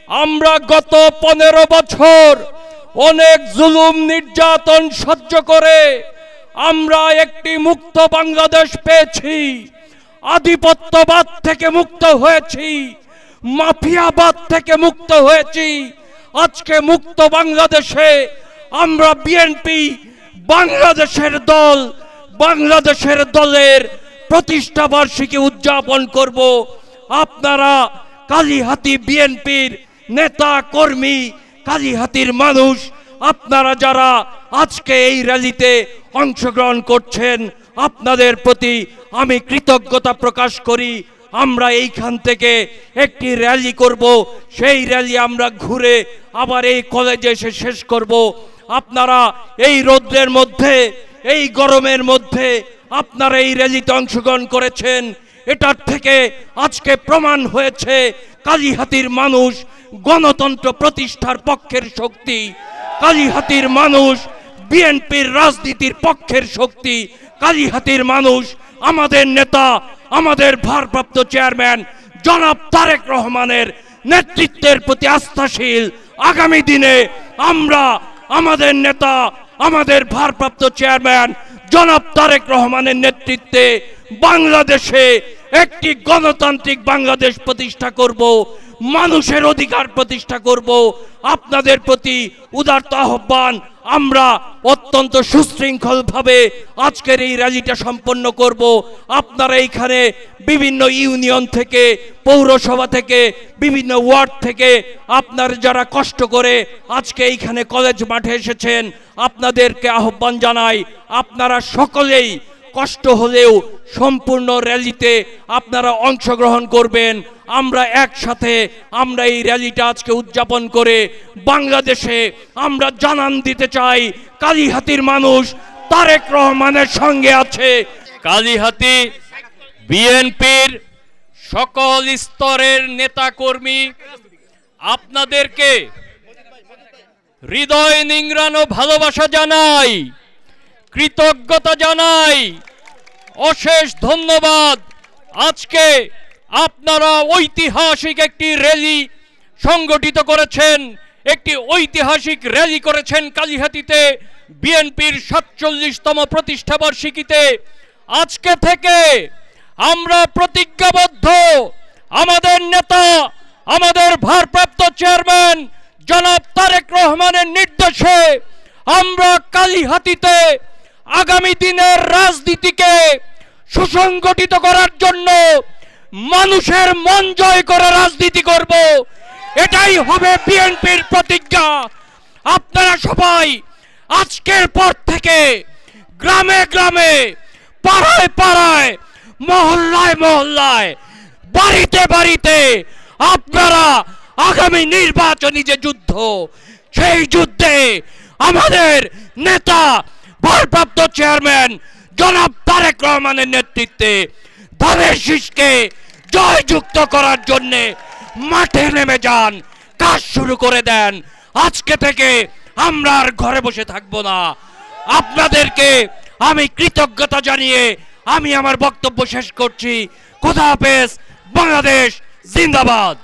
আমরা গত 15 বছর অনেক জুলুম নির্যাতন সহ্য করে আমরা একটি মুক্ত বাংলাদেশ পেয়েছি। আধিপত্যবাদ থেকে মুক্ত হয়েছি, মাফিয়াবাদ থেকে মুক্ত হয়েছি। আজকে মুক্ত বাংলাদেশে আমরা বিএনপি বাংলাদেশের দল, বাংলাদেশের দলের প্রতিষ্ঠা বার্ষিকী উদযাপন করব। আপনারা কালিহাতী বিএনপির নেতা কর্মী, কালিহাতীর মানুষ, আপনারা যারা আজকে এই র্যালিতে অংশগ্রহণ করছেন, আপনাদের প্রতি আমি কৃতজ্ঞতা প্রকাশ করি। আমরা এইখান থেকে একটি র্যালি করব, সেই র্যালি আমরা ঘুরে আবার এই কলেজে এসে শেষ করব। আপনারা এই রোদ্রের মধ্যে, এই গরমের মধ্যে আপনারা এই র্যালিতে অংশগ্রহণ করেছেন। এটার থেকে আজকে প্রমাণ হয়েছে কালিহাতীর মানুষ গণতন্ত্র প্রতিষ্ঠার পক্ষের শক্তি, কালিহাতীর মানুষ বিএনপির রাজনীতির পক্ষের শক্তি, কালিহাতীর মানুষ আমাদের নেতা, আমাদের ভারপ্রাপ্ত চেয়ারম্যান জনাব তারেক রহমানের নেতৃত্বের প্রতি আস্থাশীল। আগামী দিনে আমরা আমাদের নেতা, আমাদের ভারপ্রাপ্ত চেয়ারম্যান জনাব তারেক রহমানের নেতৃত্বে বাংলাদেশে একটি গণতান্ত্রিক বাংলাদেশ প্রতিষ্ঠা করব, মানুষের অধিকার প্রতিষ্ঠা করব। আপনাদের প্রতি উদারত আহ্বান, আমরা অত্যন্ত সুশৃঙ্খলভাবে আজকের এই র্যালিটা সম্পন্ন করব। আপনারা এইখানে বিভিন্ন ইউনিয়ন থেকে, পৌরসভা থেকে, বিভিন্ন ওয়ার্ড থেকে আপনারা যারা কষ্ট করে আজকে এইখানে কলেজ মাঠে এসেছেন, আপনাদেরকে আহ্বান জানাই, আপনারা সকলেই কষ্ট হলেও সম্পূর্ণ র্যালিতে আপনারা অংশগ্রহণ করবেন। আমরা একসাথে আমরা এই র্যালিটা আজকে উদযাপন করে বাংলাদেশে আমরা জানান দিতে চাই কালিহাতীর মানুষ তারেক রহমানের সঙ্গে আছে। কালিহাতী বিএনপির সকল স্তরের নেতা কর্মী আপনাদেরকে হৃদয় নিংড়ানো ভালোবাসা জানাই, কৃতজ্ঞতা জানাই, অশেষ ধন্যবাদ। আজকে আপনারা ঐতিহাসিক একটি র্যালি সংগঠিত করেছেন, একটি ঐতিহাসিক র্যালি করেছেন কালিহাতীতে বিএনপির ৪৭তম প্রতিষ্ঠা বার্ষিকীতে। আজকে থেকে আমরা প্রতিজ্ঞাবদ্ধ, আমাদের নেতা, আমাদের ভারপ্রাপ্ত চেয়ারম্যান জনাব তারেক রহমানের নির্দেশে আমরা কালিহাতীতে আগামী দিনের রাজনীতিকে সুসংগঠিত করার জন্য মানুষের মন জয় করে রাজনীতি করব। এটাই হবে বিএনপির প্রতিজ্ঞা। আপনারা সবাই আজকের পর থেকে গ্রামে গ্রামে, পাড়ায় পাড়ায়, মহল্লায় মহল্লায়, বাড়িতে বাড়িতে আপনারা আগামী নির্বাচনী যে যুদ্ধ, সেই যুদ্ধে আমাদের নেতা ভারপ্রাপ্ত চেয়ারম্যান জনাব তারেক রহমানের নেতৃত্বে ধানের শীষকে জয়যুক্ত করার জন্যে মাঠে নেমে যান, কাজ শুরু করে দেন। আজকে থেকে আমরা আর ঘরে বসে থাকবো না। আপনাদেরকে আমি কৃতজ্ঞতা জানিয়ে আমি আমার বক্তব্য শেষ করছি। খোদা হাফেজ। বাংলাদেশ জিন্দাবাদ।